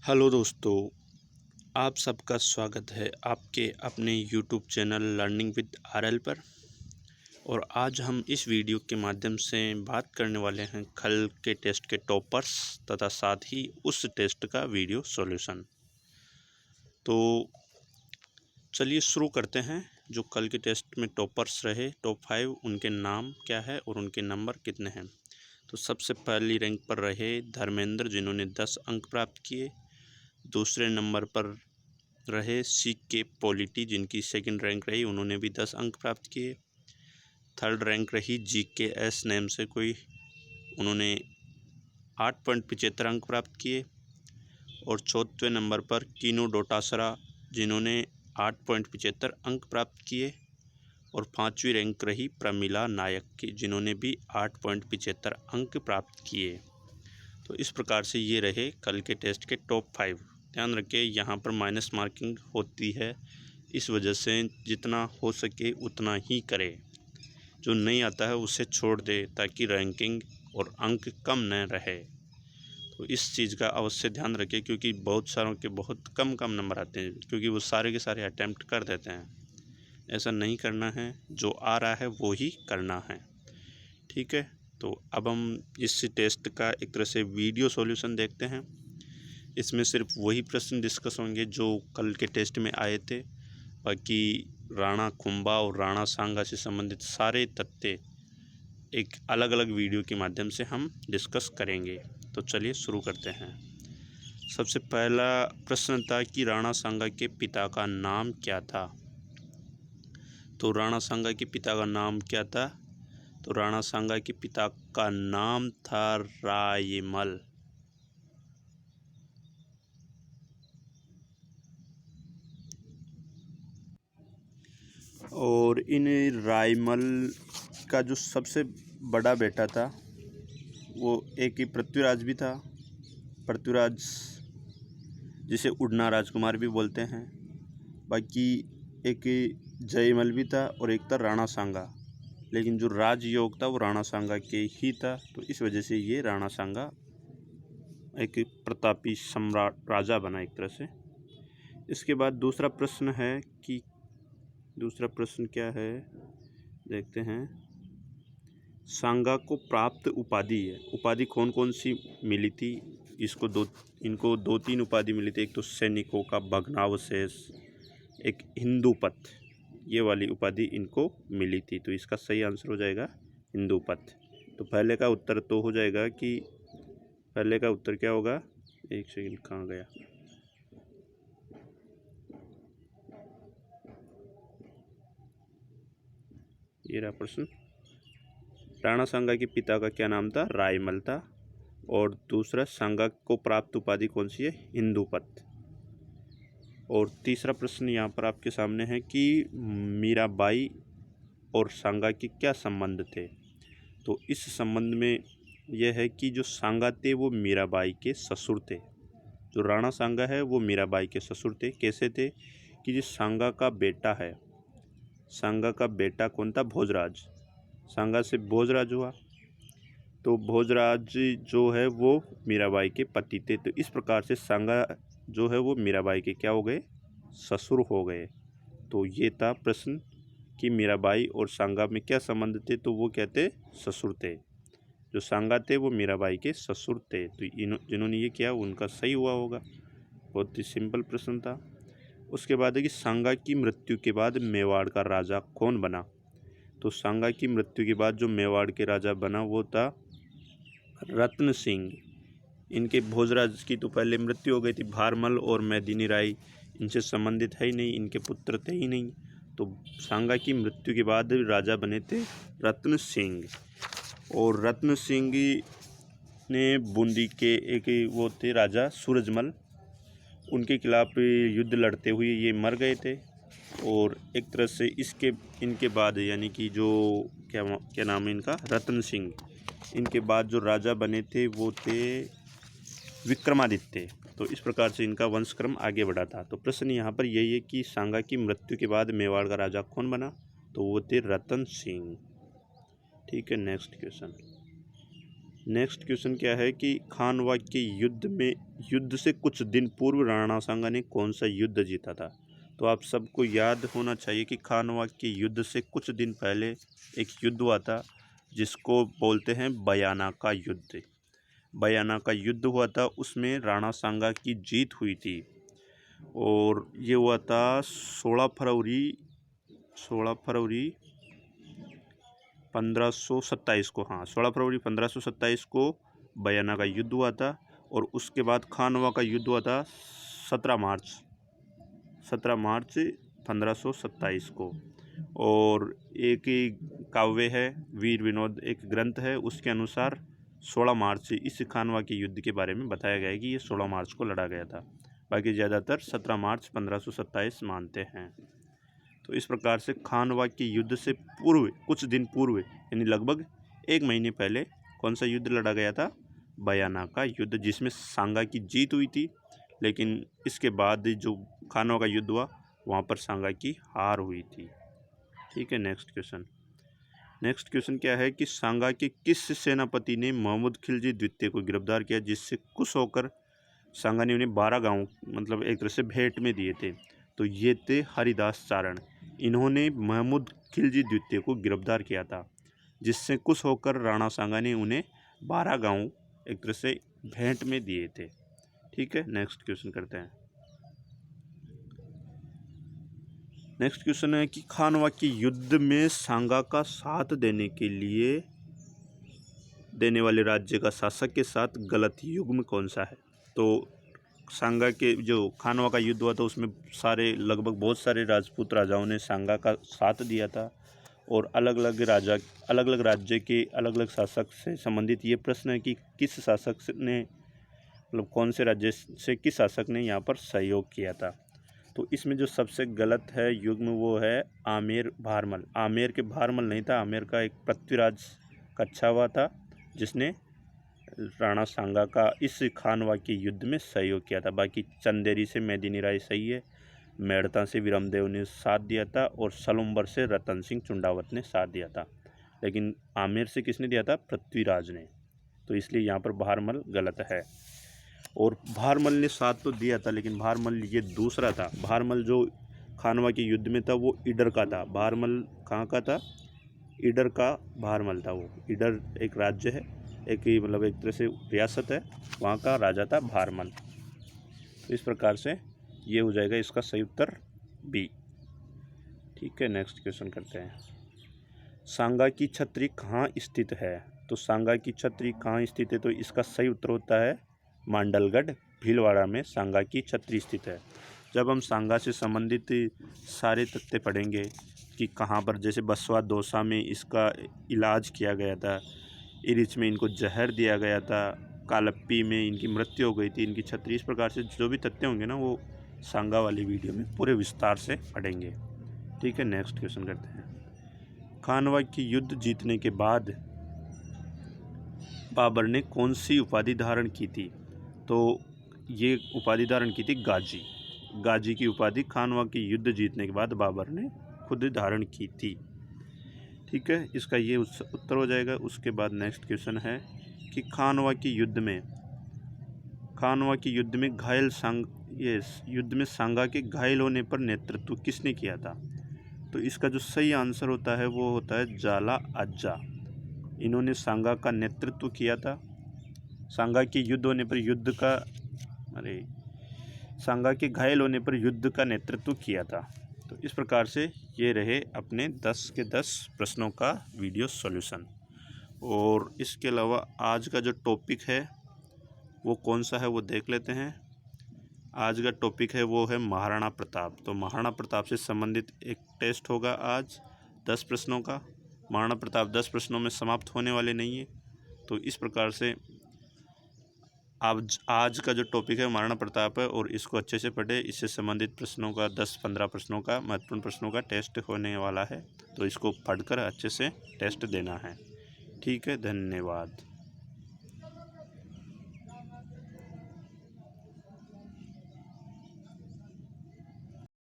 Hello दोस्तों, आप सबका स्वागत है आपके अपने YouTube channel learning with RL पर। और आज हम इस वीडियो के माध्यम से बात करने वाले हैं कल के टेस्ट के टॉपर्स तथा साथ ही उस टेस्ट का वीडियो सॉल्यूशन। तो चलिए शुरू करते हैं। जो कल के टेस्ट में टॉपर्स रहे, टॉप 5, उनके नाम क्या है और उनके नंबर कितने हैं। तो सबसे पहली रैंक पर रहे धर्मेंद्र, जिन्होंने 10 अंक प्राप्त किए। दूसरे नंबर पर रहे CK पॉलिटी, जिनकी सेकंड रैंक रही, उन्होंने भी 10 अंक प्राप्त किए। थर्ड रैंक रही GKS नेम से कोई, उन्होंने 8.75 अंक प्राप्त किए। और चौथे नंबर पर कीनो डोटासरा, जिन्होंने 8.75 अंक प्राप्त किए। और पांचवी रैंक रही प्रमिला नायक की, जिन्होंने भी 8.75 अंक प्राप्त किए। तो इस प्रकार से ये रहे कल के टेस्ट के टॉप 5। ध्यान रखें, यहाँ पर माइनस मार्किंग होती है, इस वजह से जितना हो सके उतना ही करें। जो नहीं आता है उसे छोड़ दे, ताकि रैंकिंग और अंक कम न रहे। तो इस चीज़ का अवश्य ध्यान रखें, क्योंकि बहुत सारों के बहुत कम नंबर आते हैं, क्योंकि वो सारे के सारे अटैम्प्ट कर देते हैं। ऐसा नहीं करना है, जो आ रहा है वो ही करना है। ठीक है, तो अब हम इस टेस्ट का एक तरह से वीडियो सॉल्यूशन देखते हैं। इसमें सिर्फ वही प्रश्न डिस्कस होंगे जो कल के टेस्ट में आए थे। बाकी राणा कुंभा और राणा सांगा से संबंधित सारे तथ्य एक अलग अलग वीडियो के माध्यम से हम डिस्कस करेंगे। तो चलिए शुरू करते हैं। सबसे पहला प्रश्न था कि राणा सांगा के पिता का नाम क्या था। तो राणा सांगा के पिता का नाम क्या था? तो राणा सांगा के पिता का नाम था रायमल। और इन रायमल का जो सबसे बड़ा बेटा था वो एक ही पृथ्वीराज भी था। पृथ्वीराज जिसे उड़ना राजकुमार भी बोलते हैं। बाकी एक जयमल भी था और एक था राणा सांगा, लेकिन जो राजयोग था वो राणा सांगा के ही था। तो इस वजह से ये राणा सांगा एक प्रतापी सम्राट राजा बना एक तरह से। इसके बाद दूसरा प्रश्न है कि दूसरा प्रश्न क्या है, देखते हैं। सांगा को प्राप्त उपाधि कौन कौन सी मिली थी? इनको दो तीन उपाधि मिली थी। एक तो सैनिकों का भग्नावशेष, एक हिंदूपथ, ये वाली उपाधि इनको मिली थी। तो इसका सही आंसर हो जाएगा हिंदूपथ। तो पहले का उत्तर तो हो जाएगा कि पहले का उत्तर क्या होगा, एक सेकंड, कहाँ गया, ये रहा प्रश्न। राणा सांगा के पिता का क्या नाम था? रायमल था। और दूसरा, सांगा को प्राप्त उपाधि कौन सी है? हिंदूपथ। और तीसरा प्रश्न यहाँ पर आपके सामने है कि मीराबाई और सांगा के क्या संबंध थे। तो इस संबंध में यह है कि जो सांगा थे वो मीराबाई के ससुर थे। जो राणा सांगा है वो मीराबाई के ससुर थे। कैसे थे कि जो सांगा का बेटा है, सांगा का बेटा कौन था? भोजराज। सांगा से भोजराज हुआ, तो भोजराज जो है वो मीराबाई के पति थे। तो इस प्रकार से सांगा जो है वो मीराबाई के क्या हो गए? ससुर हो गए। तो ये था प्रश्न कि मीराबाई और सांगा में क्या संबंध थे। तो वो कहते ससुर थे। जो सांगा थे वो मीराबाई के ससुर थे। तो जिन्होंने ये किया उनका सही हुआ होगा। बहुत ही सिंपल प्रश्न था। उसके बाद है कि सांगा की मृत्यु के बाद मेवाड़ का राजा कौन बना। तो सांगा की मृत्यु के बाद जो मेवाड़ के राजा बना वो था रत्न सिंह। इनके भोजराज की तो पहले मृत्यु हो गई थी। भारमल और मेदिनी राय इनसे संबंधित है ही नहीं, इनके पुत्र थे ही नहीं। तो सांगा की मृत्यु के बाद राजा बने थे रत्न सिंह। और रत्न सिंह ने बूंदी के एक वो थे राजा सूरजमल, उनके खिलाफ युद्ध लड़ते हुए ये मर गए थे। और एक तरह से इनके बाद यानी कि जो क्या नाम है इनका, रत्न सिंह, इनके बाद जो राजा बने थे वो थे विक्रमादित्य। तो इस प्रकार से इनका वंशक्रम आगे बढ़ा था। तो प्रश्न यहाँ पर यही है कि सांगा की मृत्यु के बाद मेवाड़ का राजा कौन बना। तो वो थे रतन सिंह। ठीक है, नेक्स्ट क्वेश्चन। नेक्स्ट क्वेश्चन क्या है कि खानवा के युद्ध से कुछ दिन पूर्व राणा सांगा ने कौन सा युद्ध जीता था। तो आप सबको याद होना चाहिए कि खानवा के युद्ध से कुछ दिन पहले एक युद्ध हुआ था जिसको बोलते हैं बयाना का युद्ध। बयाना का युद्ध हुआ था, उसमें राणा सांगा की जीत हुई थी और ये हुआ था 16 फरवरी 1527 को। हाँ, 16 फरवरी 1527 को बयाना का युद्ध हुआ था और उसके बाद खानवा का युद्ध हुआ था 17 मार्च 1527 को। और एक ही काव्य है वीर विनोद, एक ग्रंथ है, उसके अनुसार 16 मार्च इस खानवा के युद्ध के बारे में बताया गया है कि ये 16 मार्च को लड़ा गया था। बाकी ज़्यादातर 17 मार्च 1527 मानते हैं। तो इस प्रकार से खानवा के युद्ध से कुछ दिन पूर्व यानी लगभग 1 महीने पहले कौन सा युद्ध लड़ा गया था? बयाना का युद्ध, जिसमें सांगा की जीत हुई थी, लेकिन इसके बाद जो खानवा का युद्ध हुआ वहाँ पर सांगा की हार हुई थी। ठीक है, नेक्स्ट क्वेश्चन क्या है कि सांगा के किस सेनापति ने महमूद खिलजी द्वितीय को गिरफ्तार किया, जिससे खुश होकर सांगा ने उन्हें 12 गांव मतलब एक तरह से भेंट में दिए थे। तो ये थे हरिदास चारण। इन्होंने महमूद खिलजी द्वितीय को गिरफ्तार किया था, जिससे खुश होकर राणा सांगा ने उन्हें 12 गांव एक तरह से भेंट में दिए थे। ठीक है, नेक्स्ट क्वेश्चन करते हैं। नेक्स्ट क्वेश्चन है कि खानवा के युद्ध में सांगा का साथ देने वाले राज्य का शासक के साथ गलत युग्म कौन सा है। तो सांगा के जो खानवा का युद्ध हुआ था उसमें लगभग बहुत सारे राजपूत राजाओं ने सांगा का साथ दिया था और अलग अलग राज्य के अलग अलग शासक से संबंधित ये प्रश्न है कि किस शासक ने मतलब कौन से राज्य से किस शासक ने यहाँ पर सहयोग किया था। तो इसमें जो सबसे गलत है युग्म वो है आमेर भारमल। आमेर के भारमल नहीं था, आमेर का एक पृथ्वीराज कच्छावा था जिसने राणा सांगा का इस खानवा के युद्ध में सहयोग किया था। बाकी चंदेरी से मेदिनी राय सही है, मेड़ता से विरमदेव ने साथ दिया था और सलुम्बर से रतन सिंह चुंडावत ने साथ दिया था, लेकिन आमेर से किसने दिया था? पृथ्वीराज ने। तो इसलिए यहाँ पर भारमल गलत है। और भारमल ने साथ तो दिया था लेकिन भारमल ये दूसरा था। भारमल जो खानवा के युद्ध में था वो ईडर का था। भारमल कहाँ का था? ईडर का भारमल था। वो ईडर एक राज्य है, एक तरह से रियासत है, वहाँ का राजा था भारमल। तो इस प्रकार से ये हो जाएगा इसका सही उत्तर बी। ठीक है, नेक्स्ट क्वेश्चन करते हैं। सांगा की छतरी कहाँ स्थित है? तो सांगा की छतरी कहाँ स्थित है? तो इसका सही उत्तर होता है मांडलगढ़ भीलवाड़ा में सांगा की छतरी स्थित है। जब हम सांगा से संबंधित सारे तथ्य पढ़ेंगे कि कहाँ पर, जैसे बसवा दौसा में इसका इलाज किया गया था, इरिच में इनको जहर दिया गया था, कालप्पी में इनकी मृत्यु हो गई थी, इनकी छतरी, इस प्रकार से जो भी तथ्य होंगे ना वो सांगा वाली वीडियो में पूरे विस्तार से पढ़ेंगे। ठीक है, नेक्स्ट क्वेश्चन करते हैं। खानवा की युद्ध जीतने के बाद बाबर ने कौन सी उपाधि धारण की थी? तो ये उपाधि धारण की थी गाजी। गाजी की उपाधि खानवा की युद्ध जीतने के बाद बाबर ने खुद धारण की थी। ठीक है, इसका ये उत्तर हो जाएगा। उसके बाद नेक्स्ट क्वेश्चन है कि खानवा की युद्ध में सांगा के घायल होने पर नेतृत्व किसने किया था? तो इसका जो सही आंसर होता है वो होता है जाला अज्जा। इन्होंने सांगा का नेतृत्व किया था। सांगा के सांगा के घायल होने पर युद्ध का नेतृत्व किया था। तो इस प्रकार से ये रहे अपने 10 के 10 प्रश्नों का वीडियो सॉल्यूशन। और इसके अलावा आज का जो टॉपिक है वो कौन सा है वो देख लेते हैं। आज का टॉपिक है वो है महाराणा प्रताप। तो महाराणा प्रताप से संबंधित एक टेस्ट होगा आज 10 प्रश्नों का। महाराणा प्रताप 10 प्रश्नों में समाप्त होने वाले नहीं है। तो इस प्रकार से आज का जो टॉपिक है महाराणा प्रताप है और इसको अच्छे से पढ़े। इससे संबंधित प्रश्नों का 10-15 प्रश्नों का महत्वपूर्ण प्रश्नों का टेस्ट होने वाला है, तो इसको पढ़कर अच्छे से टेस्ट देना है। ठीक है, धन्यवाद।